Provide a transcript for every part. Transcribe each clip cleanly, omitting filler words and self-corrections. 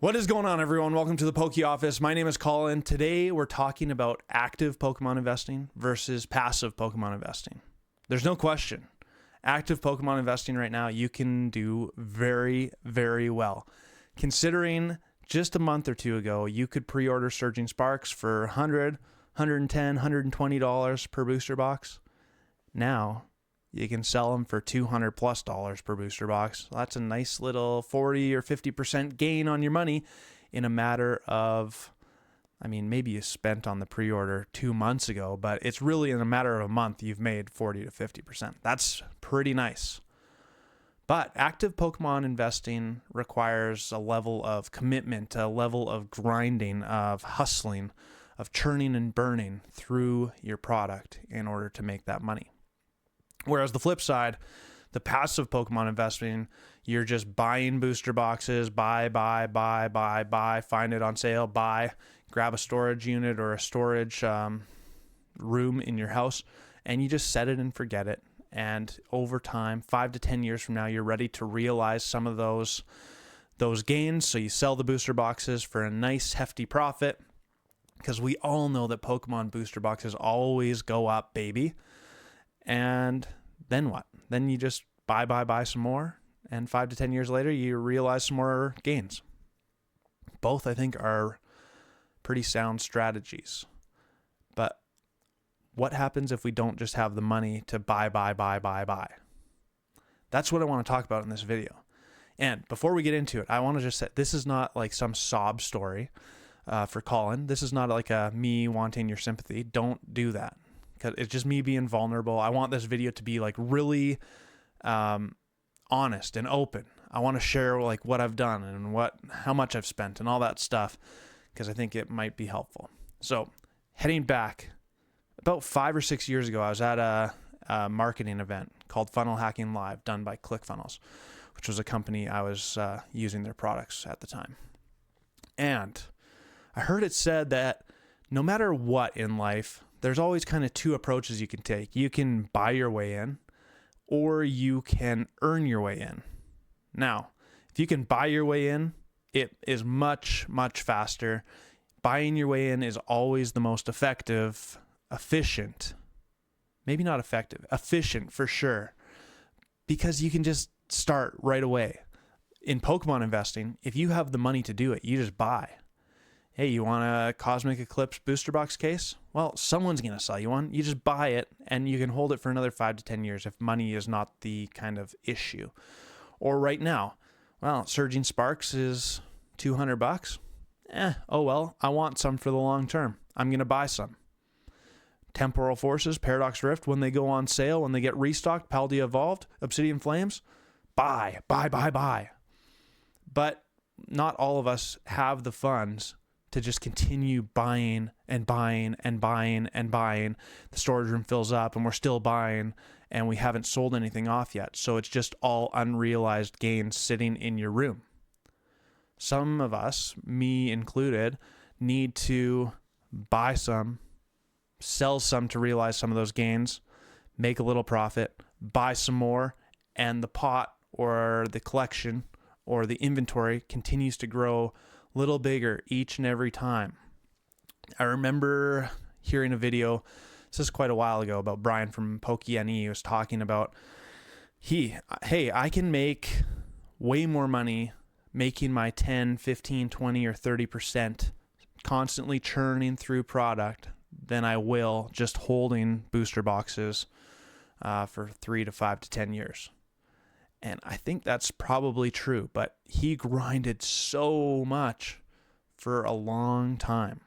What is going on, everyone? Welcome to the Poke Office. My name is Colin. Today, we're talking about active Pokemon investing versus passive Pokemon investing. There's no question. Active Pokemon investing right now, you can do very, very well. Considering just a month or two ago, you could pre-order Surging Sparks for $100, $110, $120 per booster box. Now, you can sell them for $200 plus per booster box. That's a nice little 40 or 50% gain on your money in a matter of, maybe you spent on the pre-order 2 months ago, but it's really in a matter of a month you've made 40 to 50%. That's pretty nice. But active Pokemon investing requires a level of commitment, a level of grinding, of hustling, of churning and burning through your product in order to make that money. Whereas the flip side, the passive Pokemon investing, you're just buying booster boxes, buy, find it on sale, buy, grab a storage unit or a storage room in your house, and you just set it and forget it. And over time, 5 to 10 years from now, you're ready to realize some of those gains. So you sell the booster boxes for a nice hefty profit, because we all know that Pokemon booster boxes always go up, baby. And then what? Then you just buy some more, and 5 to 10 years later, you realize some more gains. Both, I think, are pretty sound strategies. But what happens if we don't just have the money to buy? That's what I want to talk about in this video. And before we get into it, I want to just say, this is not like some sob story for Colin. This is not like me wanting your sympathy. Don't do that. Because it's just me being vulnerable. I want this video to be like really honest and open. I want to share like what I've done and how much I've spent and all that stuff, because I think it might be helpful. So heading back about 5 or 6 years ago, I was at a marketing event called Funnel Hacking Live, done by ClickFunnels, which was a company I was using their products at the time. And I heard it said that no matter what in life, there's always kind of two approaches you can take. You can buy your way in, or you can earn your way in. Now, if you can buy your way in, it is much, much faster. Buying your way in is always the most effective, efficient. Maybe not effective, efficient for sure. Because you can just start right away. In Pokemon investing, if you have the money to do it, you just buy. Hey, you want a Cosmic Eclipse booster box case? Well, someone's going to sell you one. You just buy it, and you can hold it for another 5 to 10 years if money is not the kind of issue. Or right now, well, Surging Sparks is $200. Oh well, I want some for the long term. I'm going to buy some. Temporal Forces, Paradox Rift, when they go on sale, when they get restocked, Paldea Evolved, Obsidian Flames, buy. But not all of us have the funds to just continue buying. The storage room fills up and we're still buying and we haven't sold anything off yet. So it's just all unrealized gains sitting in your room. Some of us, me included, need to buy some, sell some to realize some of those gains, make a little profit, buy some more, and the pot or the collection or the inventory continues to grow a little bigger each and every time. I remember hearing a video, this is quite a while ago, about Brian from PokeNE. He was talking about, I can make way more money making my 10, 15, 20, or 30% constantly churning through product than I will just holding booster boxes for 3 to 5 to 10 years. And I think that's probably true, but he grinded so much for a long time.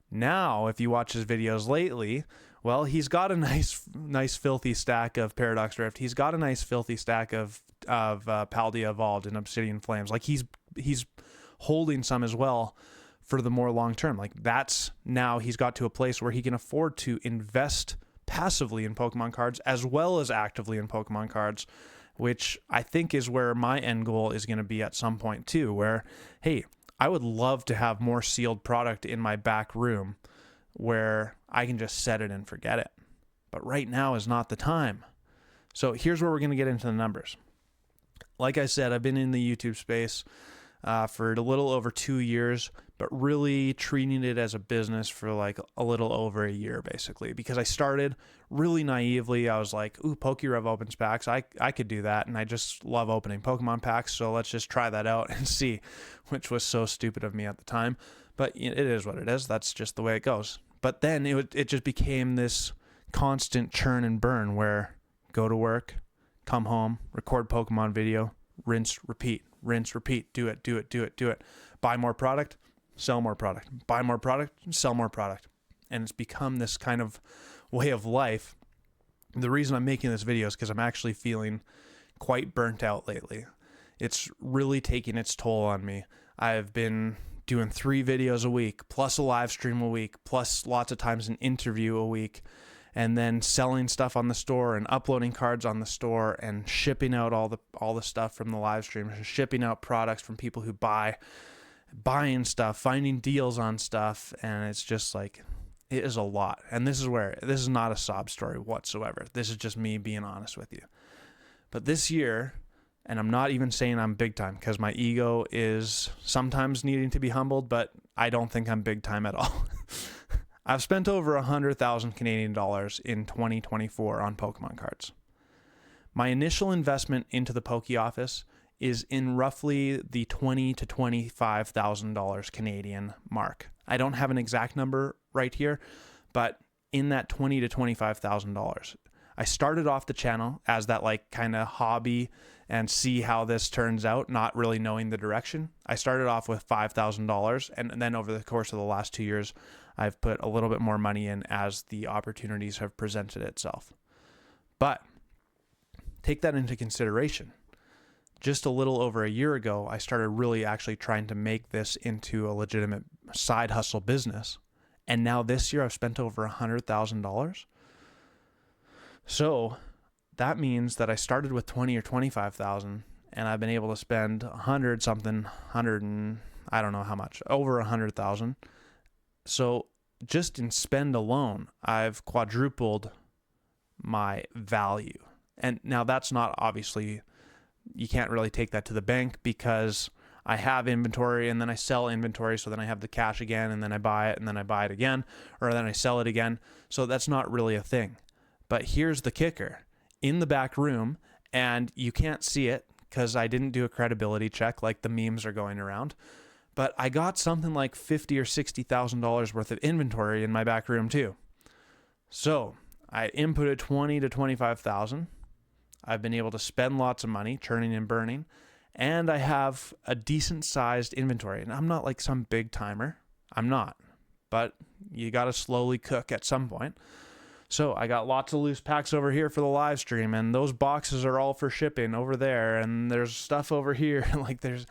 Now, if you watch his videos lately, well, he's got a nice filthy stack of Paradox Rift. He's got a nice filthy stack of Paldea Evolved and Obsidian Flames. Like he's holding some as well for the more long term. Like that's now he's got to a place where he can afford to invest passively in Pokemon cards as well as actively in Pokemon cards, which I think is where my end goal is going to be at some point too, where, hey, I would love to have more sealed product in my back room where I can just set it and forget it. But right now is not the time. So here's where we're going to get into the numbers. Like I said, I've been in the YouTube space for a little over 2 years, but really treating it as a business for like a little over a year, basically, because I started really naively. I was like, ooh, PokeRev opens packs. I could do that. And I just love opening Pokemon packs. So let's just try that out and see, which was so stupid of me at the time. But it is what it is. That's just the way it goes. But then it just became this constant churn and burn where go to work, come home, record Pokemon video, rinse, repeat, do it. Buy more product, sell more product, buy more product, sell more product. And it's become this kind of way of life. The reason I'm making this video is because I'm actually feeling quite burnt out lately. It's really taking its toll on me. I've been doing 3 videos a week, plus a live stream a week, plus lots of times an interview a week, and then selling stuff on the store and uploading cards on the store and shipping out all the stuff from the live stream, shipping out products from people who buying stuff, finding deals on stuff. And it's just like, it is a lot. And this is not a sob story whatsoever. This is just me being honest with you. But this year, and I'm not even saying I'm big time because my ego is sometimes needing to be humbled, but I don't think I'm big time at all. I've spent over 100,000 Canadian dollars in 2024 on Pokemon cards. My initial investment into the Poke Office is in roughly the $20,000 to $25,000 Canadian mark. I don't have an exact number right here, but in that $20,000 to $25,000. I started off the channel as that like kind of hobby and see how this turns out, not really knowing the direction. I started off with $5,000, and then over the course of the last 2 years, I've put a little bit more money in as the opportunities have presented itself. But take that into consideration. Just a little over a year ago, I started really actually trying to make this into a legitimate side hustle business. And now this year I've spent over $100,000. So that means that I started with 20 or 25,000 and I've been able to spend 100 something, 100 and I don't know how much, over 100,000. So just in spend alone, I've quadrupled my value. And now that's not obviously, you can't really take that to the bank because I have inventory and then I sell inventory. So then I have the cash again and then I buy it and then I buy it again, or then I sell it again. So that's not really a thing. But here's the kicker. In the back room, and you can't see it because I didn't do a credibility check like the memes are going around, but I got something like $50,000 or $60,000 worth of inventory in my back room too. So I inputted 20 to 25,000. I've been able to spend lots of money, churning and burning, and I have a decent sized inventory. And I'm not like some big timer. I'm not, but you got to slowly cook at some point. So I got lots of loose packs over here for the live stream, and those boxes are all for shipping over there, and there's stuff over here. Like there's,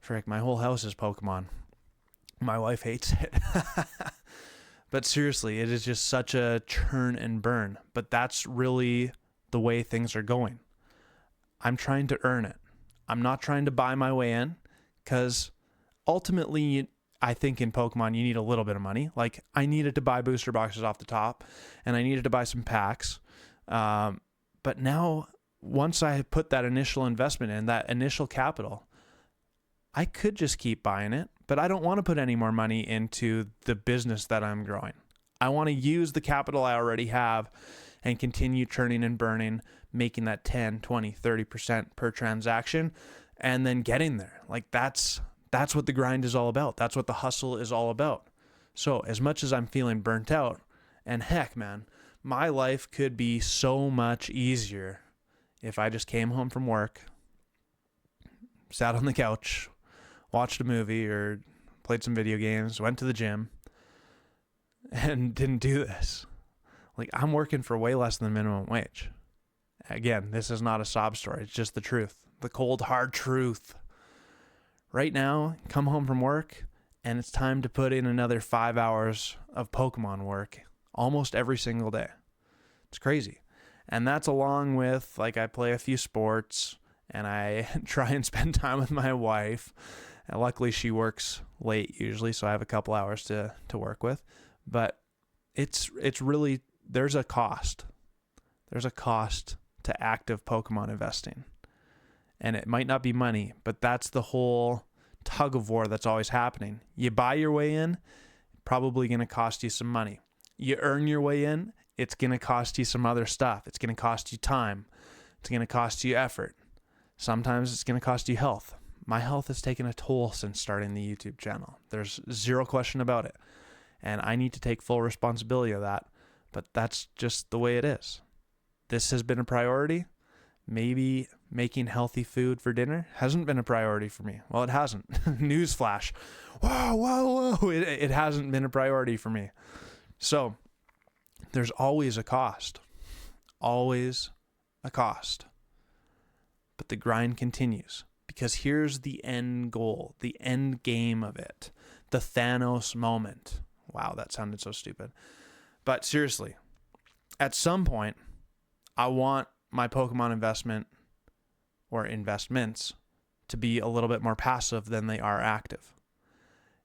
frick, my whole house is Pokemon. My wife hates it. But seriously, it is just such a churn and burn. But that's really the way things are going. I'm trying to earn it. I'm not trying to buy my way in, because ultimately, I think in Pokemon, you need a little bit of money. Like I needed to buy booster boxes off the top and I needed to buy some packs. But now once I had put that initial investment in, that initial capital, I could just keep buying it, but I don't want to put any more money into the business that I'm growing. I want to use the capital I already have and continue churning and burning, making that 10, 20, 30% per transaction, and then getting there. Like that's what the grind is all about. That's what the hustle is all about. So as much as I'm feeling burnt out, and heck, man, my life could be so much easier if I just came home from work, sat on the couch, watched a movie or played some video games, went to the gym, and didn't do this. Like I'm working for way less than minimum wage. Again, this is not a sob story. It's just the truth. The cold, hard truth. Right now, come home from work, and it's time to put in another 5 hours of Pokemon work almost every single day. It's crazy. And that's along with, like, I play a few sports, and I try and spend time with my wife. And luckily, she works late usually, so I have a couple hours to work with. But it's really, there's a cost. There's a cost to active Pokemon investing. And it might not be money, but that's the whole tug of war that's always happening. You buy your way in, probably going to cost you some money. You earn your way in, it's going to cost you some other stuff. It's going to cost you time. It's going to cost you effort. Sometimes it's going to cost you health. My health has taken a toll since starting the YouTube channel. There's zero question about it. And I need to take full responsibility of that. But that's just the way it is. This has been a priority. Maybe making healthy food for dinner hasn't been a priority for me. Well, it hasn't. Newsflash. Whoa. It hasn't been a priority for me. So there's always a cost. Always a cost. But the grind continues. Because here's the end goal, the end game of it. The Thanos moment. Wow, that sounded so stupid. But seriously, at some point, I want my Pokemon investment or investments to be a little bit more passive than they are active.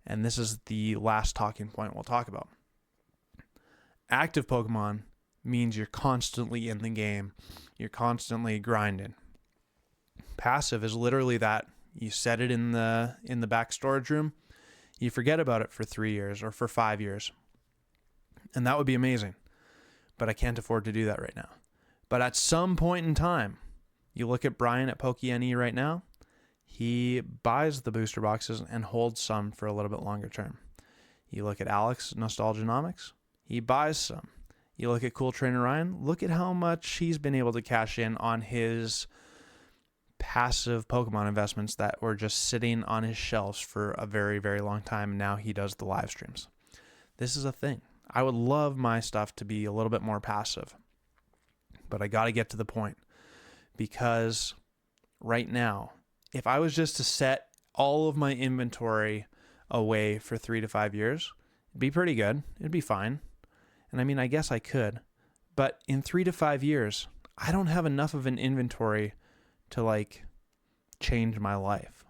And this is the last talking point we'll talk about. Active Pokemon means you're constantly in the game. You're constantly grinding. Passive is literally that. You set it in the back storage room. You forget about it for 3 years or for 5 years. And that would be amazing. But I can't afford to do that right now. But at some point in time, you look at Brian at PokeNE right now, he buys the booster boxes and holds some for a little bit longer term. You look at Alex, Nostalgianomics, he buys some. You look at Cool Trainer Ryan, look at how much he's been able to cash in on his passive Pokemon investments that were just sitting on his shelves for a very, very long time. And now he does the live streams. This is a thing. I would love my stuff to be a little bit more passive, but I got to get to the point, because right now, if I was just to set all of my inventory away for 3 to 5 years, it'd be pretty good. It'd be fine. And I mean, I guess I could, but in 3 to 5 years, I don't have enough of an inventory to like change my life.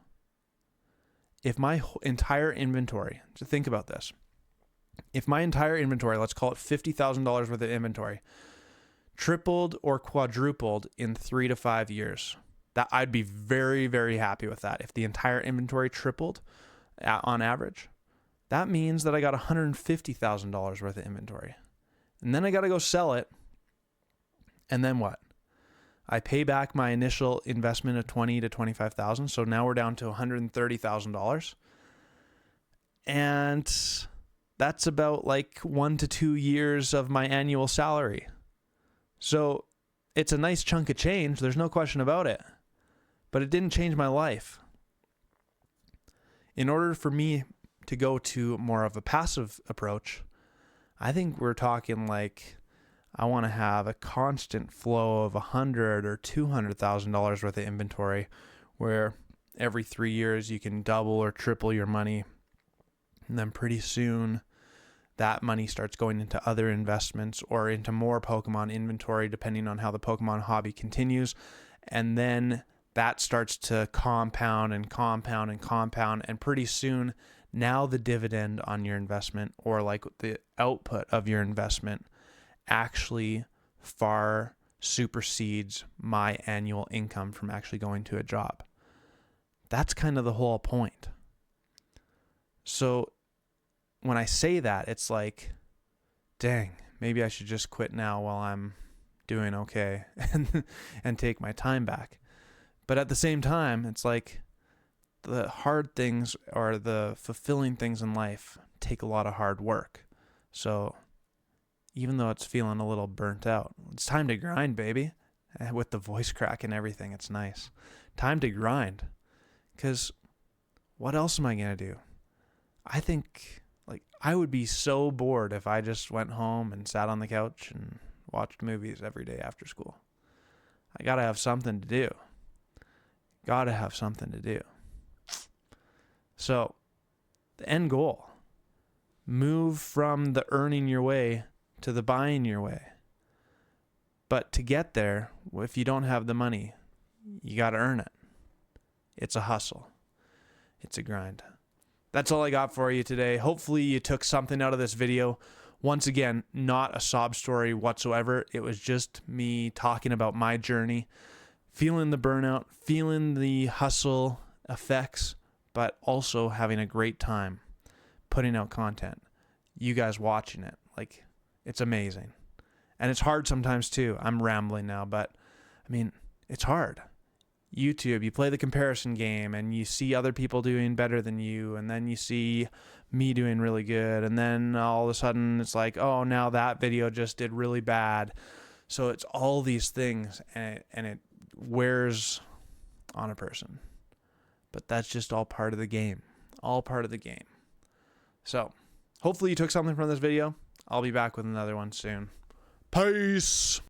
If my entire inventory, so think about this. If my entire inventory, let's call it $50,000 worth of inventory, tripled or quadrupled in 3 to 5 years, that I'd be very, very happy with that. If the entire inventory tripled on average, that means that I got $150,000 worth of inventory. And then I got to go sell it. And then what? I pay back my initial investment of $20,000 to $25,000. So now we're down to $130,000. And that's about like 1 to 2 years of my annual salary. So it's a nice chunk of change. There's no question about it. But it didn't change my life. In order for me to go to more of a passive approach, I think we're talking like I want to have a constant flow of $100,000 or $200,000 worth of inventory, where every 3 years you can double or triple your money. And then pretty soon that money starts going into other investments or into more Pokemon inventory, depending on how the Pokemon hobby continues. And then that starts to compound and compound and compound. And pretty soon, now the dividend on your investment, or like the output of your investment, actually far supersedes my annual income from actually going to a job. That's kind of the whole point. So when I say that, it's like, dang, maybe I should just quit now while I'm doing okay and take my time back. But at the same time, it's like the hard things or the fulfilling things in life take a lot of hard work. So even though it's feeling a little burnt out, it's time to grind, baby. With the voice crack and everything, it's nice. Time to grind. Because what else am I going to do? I think I would be so bored if I just went home and sat on the couch and watched movies every day after school. I got to have something to do. So, the end goal. Move from the earning your way to the buying your way. But to get there, if you don't have the money, you got to earn it. It's a hustle. It's a grind. That's all I got for you today. Hopefully you took something out of this video. Once again, not a sob story whatsoever. It was just me talking about my journey, feeling the burnout, feeling the hustle effects, but also having a great time putting out content. You guys watching it, like, it's amazing. And it's hard sometimes too. I'm rambling now, but I mean, it's hard. YouTube, you play the comparison game and you see other people doing better than you, and then you see me doing really good, and then all of a sudden it's like, oh, now that video just did really bad. So it's all these things, and it wears on a person. But that's just all part of the game. All part of the game. So hopefully you took something from this video. I'll be back with another one soon. Peace.